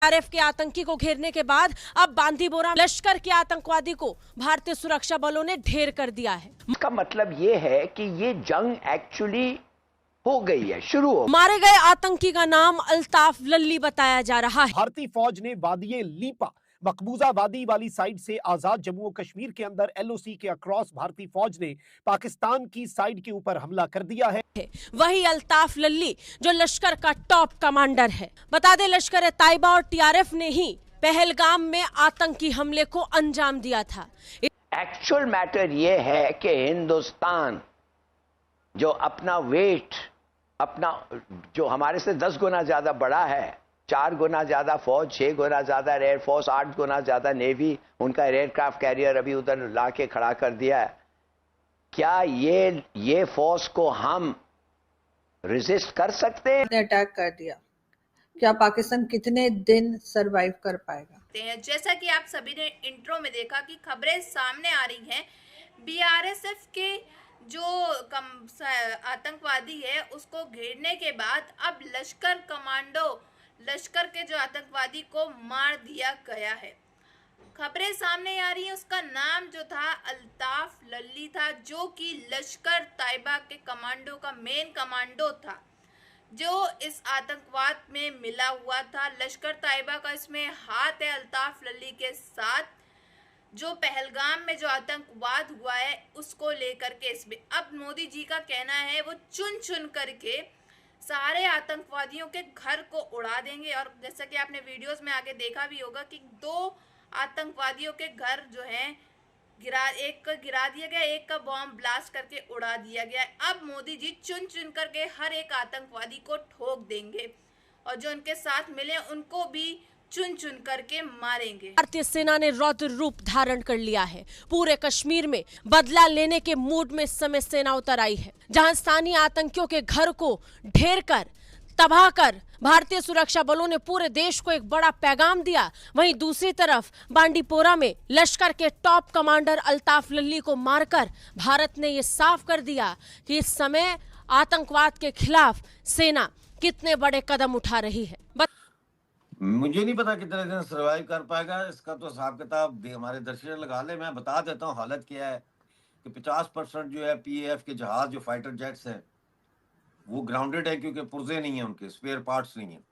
RF के आतंकी को घेरने के बाद अब बांदीपोरा लश्कर के आतंकवादी को भारतीय सुरक्षा बलों ने ढेर कर दिया है। इसका मतलब ये है कि ये जंग एक्चुअली हो गई है, शुरू हो। मारे गए आतंकी का नाम अल्ताफ लल्ली बताया जा रहा है। भारतीय फौज ने वादी लीपा मकबूजा वादी वाली साइड से आजाद जम्मू और कश्मीर के अंदर एलओसी के अक्रॉस भारतीय फौज ने पाकिस्तान की साइड के ऊपर हमला कर दिया है। वही अल्ताफ लल्ली जो लश्कर का टॉप कमांडर है। बता दें, लश्कर तैयबा और टीआरएफ ने ही पहलगाम में आतंकी हमले को अंजाम दिया था। एक्चुअल मैटर ये है कि हिंदुस्तान जो अपना वेट, अपना जो हमारे से 10 गुना ज्यादा बड़ा है, 4 गुना ज्यादा फौज, 6 गुना ज्यादा एयरफोर्स, 8 गुना ज्यादा नेवी, उनका एयरक्राफ्ट कैरियर अभी उधर लाके खड़ा कर दिया है। क्या ये फोर्स को हम रेजिस्ट कर सकते हैं? अटैक कर दिया, क्या पाकिस्तान कितने दिन सरवाइव कर पाएगा? जैसा कि आप सभी ने इंट्रो में देखा कि खबरें सामने आ रही हैं, बीआरएसएफ के जो आतंकवादी है उसको घेरने के बाद अब लश्कर के जो आतंकवादी को मार दिया गया है। खबरें सामने आ रही है, उसका नाम जो था अल्ताफ लल्ली था, जो कि लश्कर तैयबा के कमांडो का मेन कमांडो था, जो इस आतंकवाद में मिला हुआ था। लश्कर तैयबा का इसमें हाथ है अल्ताफ लल्ली के साथ। जो पहलगाम में जो आतंकवाद हुआ है उसको लेकर के इसमें अब मोदी जी का कहना है वो चुन चुन करके सारे आतंकवादियों के घर को उड़ा देंगे। और जैसा कि आपने वीडियोस में आगे देखा भी होगा कि 2 आतंकवादियों के घर जो हैं एक का गिरा दिया गया, एक का बॉम्ब ब्लास्ट करके उड़ा दिया गया। अब मोदी जी चुन चुन करके हर एक आतंकवादी को ठोक देंगे और जो उनके साथ मिले उनको भी चुन चुन करके मारेंगे। भारतीय सेना ने रौद्र रूप धारण कर लिया है। पूरे कश्मीर में बदला लेने के मूड में इस समय सेना उतर आई है। जहां स्थानीय आतंकियों के घर को ढेर कर तबाह कर भारतीय सुरक्षा बलों ने पूरे देश को एक बड़ा पैगाम दिया, वहीं दूसरी तरफ बांडीपोरा में लश्कर के टॉप कमांडर अल्ताफ लल्ली को मारकर भारत ने यह साफ कर दिया कि इस समय आतंकवाद के खिलाफ सेना कितने बड़े कदम उठा रही है। मुझे नहीं पता कितने दिन सर्वाइव कर पाएगा, इसका तो हिसाब किताब हमारे दर्शक लगा ले। मैं बता देता हूँ हालत क्या है कि 50% जो है पीएएफ के जहाज जो फाइटर जेट्स हैं वो ग्राउंडेड है, क्योंकि पुर्जे नहीं है, उनके स्पेयर पार्ट्स नहीं है।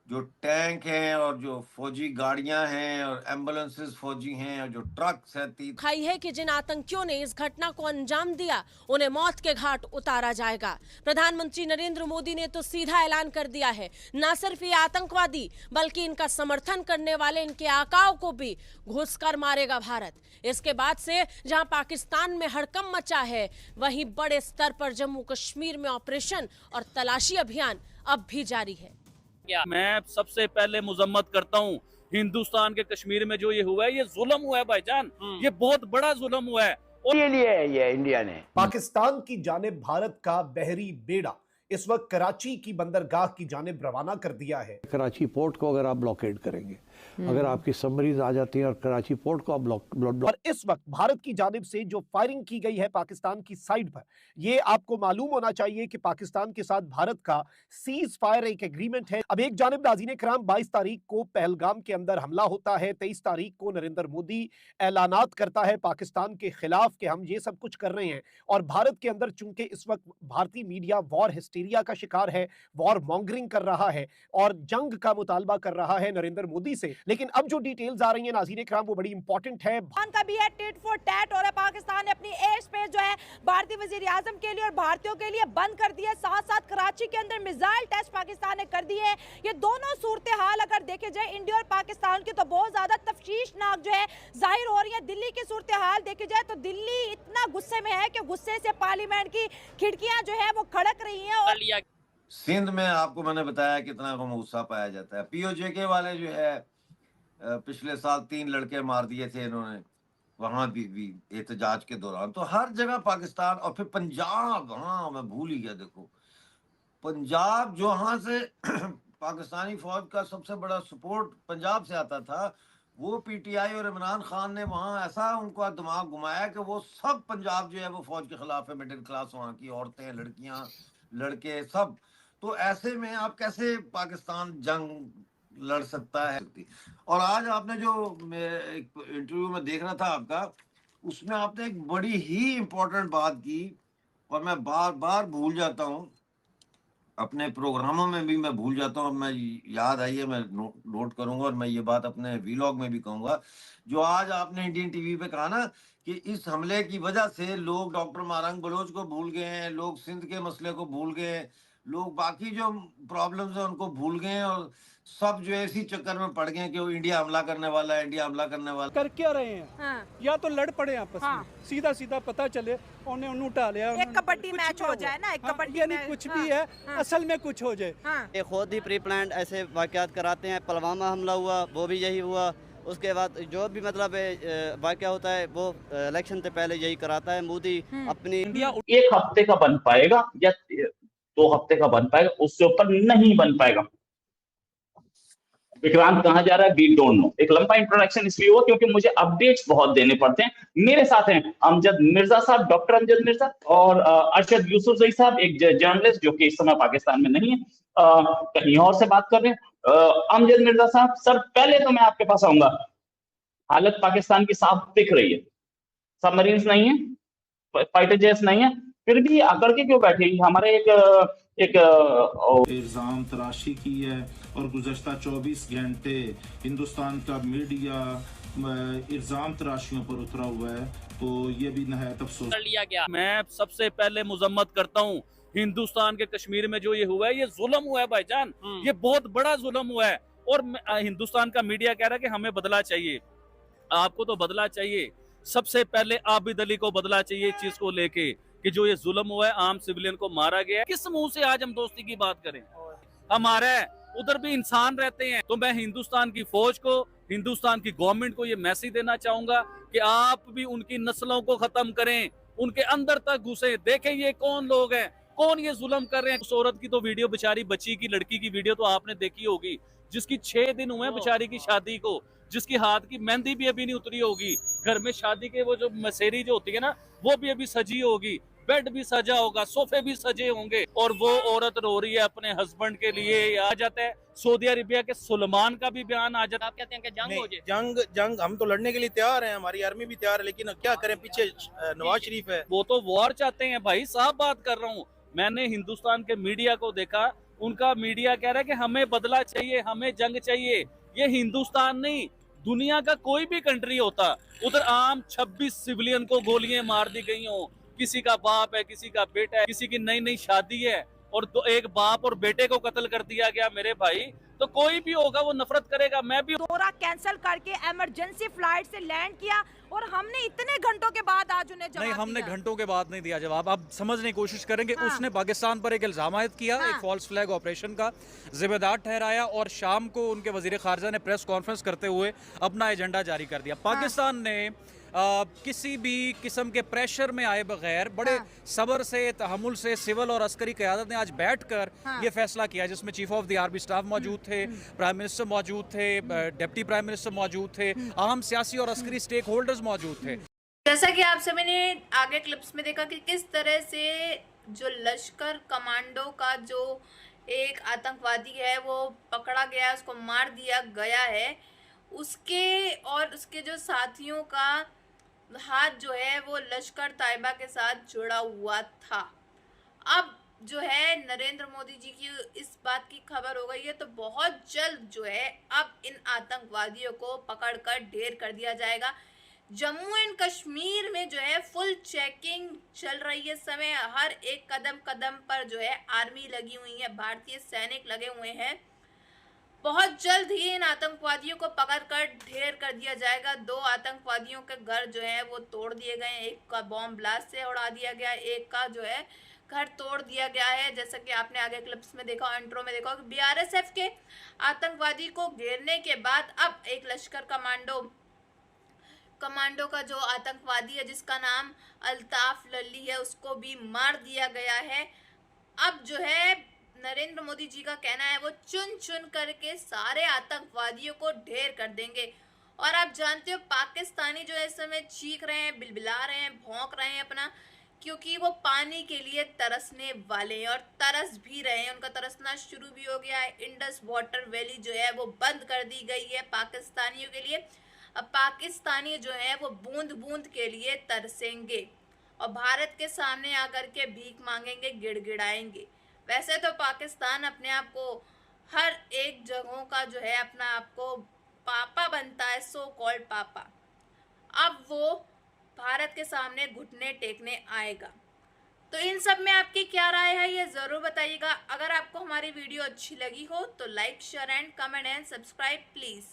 जो टैंक हैं और जो फौजी गाड़ियां हैं और एम्बुलेंसेस फौजी हैं और जो ट्रक्स हैं, खाई है कि जिन आतंकियों ने इस घटना को अंजाम दिया उन्हें मौत के घाट उतारा जाएगा। प्रधानमंत्री नरेंद्र मोदी ने तो सीधा ऐलान कर दिया है, न सिर्फ ये आतंकवादी बल्कि इनका समर्थन करने वाले इनके आकाओं को भी घुसकर मारेगा भारत। इसके बाद से जहां पाकिस्तान में हड़कंप मचा है, वहीं बड़े स्तर पर जम्मू कश्मीर में ऑपरेशन और तलाशी अभियान अब भी जारी है। मैं सबसे पहले मुजम्मत करता हूँ हिंदुस्तान के कश्मीर में जो ये हुआ है, ये जुल्म हुआ है भाईजान, ये बहुत बड़ा जुल्म हुआ है। और ये लिए ये इंडिया ने पाकिस्तान की जानिब भारत का बहरी बेड़ा इस वक्त कराची की बंदरगाह की जानिब रवाना कर दिया है। कराची पोर्ट को अगर आप ब्लॉकेड करेंगे, अगर आपकी सबमरीज आ जाती है और कराची पोर्ट को आप ब्लॉक और इस वक्त भारत की जानिब से जो फायरिंग की गई है पाकिस्तान की साइड पर, ये आपको मालूम होना चाहिए कि पाकिस्तान के साथ भारत का सीज फायर एक एग्रीमेंट है। अब एक जानिब नाज़रीन कराम 22 तारीख को पहलगाम के अंदर हमला होता है, 23 तारीख को नरेंद्र मोदी ऐलानात करता है पाकिस्तान के खिलाफ कि हम ये सब कुछ कर रहे हैं। और भारत के अंदर चूंकि इस वक्त भारतीय मीडिया वॉर हिस्टीरिया का शिकार है, वॉर मॉन्गरिंग कर रहा है और जंग का मुतालबा कर रहा है नरेंद्र मोदी से। लेकिन अब जो डिटेल्स आ रही हैं नाज़रीन इकराम वो बड़ी इंपॉर्टेंट है। का भी है टिट फॉर टैट हो रहा है। पाकिस्तान ने अपनी एयर स्पेस जो है भारतीय वजीर आजम के लिए और भारतीयों के लिए बंद कर दिया। साथ साथ कराची के अंदर मिसाइल टेस्ट पाकिस्तान ने कर दिए हैं। ये दोनों सूरत हाल अगर देखे जाए इंडिया और पाकिस्तान की, तो बहुत ज्यादा तफशीशनाक जो है जाहिर हो रही है। दिल्ली की सूरत हाल देखी जाए तो दिल्ली इतना गुस्से में है कि गुस्से से पार्लियामेंट की खिड़कियां जो है वो खड़क रही हैं। और सिंध में आपको मैंने बताया कितना गमूसा पाया जाता है। पीओजे के वाले जो है पिछले साल 3 लड़के मार दिए थे इन्होंने, वहां भी एहतजाज के दौरान। तो हर जगह पाकिस्तान। और फिर पंजाब, हाँ मैं भूल ही गया, देखो पंजाब जहां से पाकिस्तानी फौज का सबसे बड़ा सपोर्ट पंजाब से आता था, वो पीटीआई और इमरान खान ने वहां ऐसा उनका दिमाग घुमाया कि वो सब पंजाब जो है वो फौज के खिलाफ है। मिडिल क्लास वहां की औरतें, लड़कियां, लड़के सब। तो ऐसे में आप कैसे पाकिस्तान जंग लड़ सकता है। और आज आपने जो मैं एक इंटरव्यू में देख रहा था आपका, उसमें आपने एक बड़ी ही इम्पोर्टेंट बात की और मैं बार बार भूल जाता हूँ, अपने प्रोग्रामों में भी मैं भूल जाता हूँ। मैं याद आई है, मैं नोट करूंगा और मैं ये बात अपने वीलॉग में भी कहूंगा। जो आज आपने इंडियन टीवी पे कहा ना कि इस हमले की वजह से लोग डॉक्टर मारंग बलोच को भूल गए हैं, लोग सिंध के मसले को भूल गए हैं, लोग बाकी जो प्रॉब्लम्स हैं उनको भूल गए हैं और सब जो है इसी चक्कर में पड़ गए हैं कि वो इंडिया हमला करने वाला है, इंडिया हमला करने वाला है। कर क्या रहे हैं? हाँ। या तो लड़ पड़े आपस हाँ। में, सीधा सीधा पता चले उन्हें उठा लिया, एक कबड्डी मैच हो जाए ना, एक कबड्डी यानी मैच, कुछ हाँ, भी है, हाँ। असल में कुछ हो जाए। हाँ। ये खुद ही प्री प्लान ऐसे वाक़यात कराते हैं। पुलवामा हमला हुआ वो भी यही हुआ, उसके बाद जो भी मतलब वाक़या होता है वो इलेक्शन से पहले यही कराता है मोदी अपनी। इंडिया एक हफ्ते का बन पाएगा या 2 हफ्ते का बन पाएगा, उससे ऊपर नहीं बन पाएगा। विक्रांत कहाँ जा रहा है वी डोंट नो। एक लंबा इंट्रोडक्शन इसलिए हुआ क्योंकि मुझे अपडेट्स बहुत देने पड़ते हैं। मेरे साथ हैं अमजद मिर्जा साहब, डॉक्टर अमजद मिर्जा, और अरशद यूसुफजई साहब, एक जर्नलिस्ट जो कि इस समय पाकिस्तान में नहीं है, कहीं और से बात कर रहे हैं। अमजद मिर्जा साहब, सर पहले तो मैं आपके पास आऊंगा, हालत पाकिस्तान की साफ दिख रही है, सबमरीन्स नहीं है, फाइटर जेट्स नहीं है, फिर भी आकर के क्यों बैठे? हमारे एक इल्जाम तराशी की है और गुज़श्ता 24 घंटे हिंदुस्तान का मीडिया इल्जाम तराशियों पर उतरा हुआ है, तो ये भी नहायत अफसोस लिया गया। मैं सबसे पहले मुजम्मत करता हूँ हिंदुस्तान के कश्मीर में जो ये हुआ है, ये जुल्म हुआ है भाईजान, ये बहुत बड़ा जुल्म हुआ है। और हिंदुस्तान का मीडिया कह रहा है कि हमें बदला चाहिए, आपको तो बदला चाहिए। सबसे पहले आबिद अली को बदला चाहिए इस चीज को लेके कि जो ये जुल्म हुआ है, आम सिविलियन को मारा गया है। किस मुंह से आज हम दोस्ती की बात करें? हमारे उधर भी इंसान रहते हैं। तो मैं हिंदुस्तान की फौज को, हिंदुस्तान की गवर्नमेंट को ये मैसेज देना चाहूंगा कि आप भी उनकी नस्लों को खत्म करें, उनके अंदर तक घुसे, देखें ये कौन लोग हैं, कौन ये जुल्म कर रहे हैं। उस औरत की तो वीडियो, बेचारी बच्ची की, लड़की की वीडियो तो आपने देखी होगी, जिसकी 6 दिन हुए बेचारी की शादी को, जिसकी हाथ की मेहंदी भी अभी नहीं उतरी होगी, घर में शादी के वो जो मसेरी जो होती है ना, वो भी अभी सजी होगी, बेड भी सजा होगा, सोफे भी सजे होंगे, और वो औरत रो रही है अपने हस्बैंड के लिए। आ जाता है सऊदी अरेबिया के सुलेमान का भी बयान आ जाता है। आप कहते हैं कि जंग हो जाए? जंग हम तो लड़ने के लिए तैयार हैं, हमारी आर्मी भी तैयार है, लेकिन क्या करें, पीछे नवाज शरीफ है। वो तो वॉर चाहते हैं भाई साहब, बात कर रहा हूँ। मैंने हिंदुस्तान के मीडिया को देखा, उनका मीडिया कह रहा है कि हमें बदला चाहिए, हमें जंग चाहिए। ये हिंदुस्तान नहीं, दुनिया का कोई भी कंट्री होता, उधर आम 26 सिविलियन को गोलियां मार दी गई हो, किसी का बाप है, किसी का बेटा है, किसी की नई नई शादी है, और तो एक बाप और बेटे को कत्ल कर दिया गया मेरे भाई, तो कोई भी होगा वो नफरत करेगा। मैं भी दौरा कैंसिल करके इमरजेंसी फ्लाइट से लैंड किया, और हमने इतने घंटों के बाद आज उन्हें जवाब नहीं, हमने दिया। घंटों के बाद नहीं दिया जवाब। अब समझने की कोशिश करेंगे। हाँ। उसने पाकिस्तान पर एक इल्जाम आयद किया, एक फॉल्स फ्लैग ऑपरेशन का जिम्मेदार ठहराया, और शाम को उनके वजीर खारजा ने प्रेस कॉन्फ्रेंस करते हुए अपना एजेंडा जारी कर दिया। पाकिस्तान ने किसी भी किस्म के प्रेशर में आए बगैर बड़े सब्र से, तहमुल से सिविल और अस्करी क़यादत ने आज बैठकर ये फैसला किया, जिसमें chief of the army staff मौजूद थे, प्राइम मिनिस्टर मौजूद थे, डिप्टी प्राइम मिनिस्टर मौजूद थे, अहम सियासी और अस्करी स्टेक होल्डर्स मौजूद थे। जैसा कि आप सभी ने आगे क्लिप्स में देखा कि किस तरह से जो लश्कर कमांडो का जो एक आतंकवादी है वो पकड़ा गया, उसको मार दिया गया है, उसके और उसके जो साथियों का हाथ जो है वो लश्कर तैयबा के साथ जुड़ा हुआ था। अब जो है नरेंद्र मोदी जी की इस बात की खबर हो गई है, तो बहुत जल्द जो है अब इन आतंकवादियों को पकड़कर ढेर कर दिया जाएगा। जम्मू एंड कश्मीर में जो है फुल चेकिंग चल रही है इस समय, हर एक कदम कदम पर जो है आर्मी लगी हुई है, भारतीय सैनिक लगे हुए हैं। बहुत जल्द ही इन आतंकवादियों को पकड़कर ढेर कर दिया जाएगा। 2 आतंकवादियों के घर जो है वो तोड़ दिए गए हैं, एक का बॉम्ब ब्लास्ट से उड़ा दिया गया, एक का जो है घर तोड़ दिया गया है। जैसा कि आपने आगे क्लिप्स में देखा, इंट्रो में देखा कि बीआरएसएफ के आतंकवादी को घेरने के बाद अब एक लश्कर कमांडो का जो आतंकवादी है जिसका नाम अल्ताफ लल्ली है, उसको भी मार दिया गया है। अब जो है नरेंद्र मोदी जी का कहना है वो चुन चुन करके सारे आतंकवादियों को ढेर कर देंगे। और आप जानते हो पाकिस्तानी जो है इस समय चीख रहे हैं, बिलबिला रहे हैं, भौंक रहे हैं अपना, क्योंकि वो पानी के लिए तरसने वाले हैं और तरस भी रहे हैं। उनका तरसना शुरू भी हो गया है। इंडस वाटर वैली जो है वो बंद कर दी गई है पाकिस्तानियों के लिए। अब पाकिस्तानी जो है वो बूंद बूंद के लिए तरसेंगे और भारत के सामने आकर के भीख मांगेंगे, गिड़गिड़ाएंगे। वैसे तो पाकिस्तान अपने आप को हर एक जगहों का जो है अपना आपको पापा बनता है, सो कॉल्ड पापा। अब वो भारत के सामने घुटने टेकने आएगा। तो इन सब में आपकी क्या राय है ये ज़रूर बताइएगा। अगर आपको हमारी वीडियो अच्छी लगी हो तो like, share and comment and subscribe please.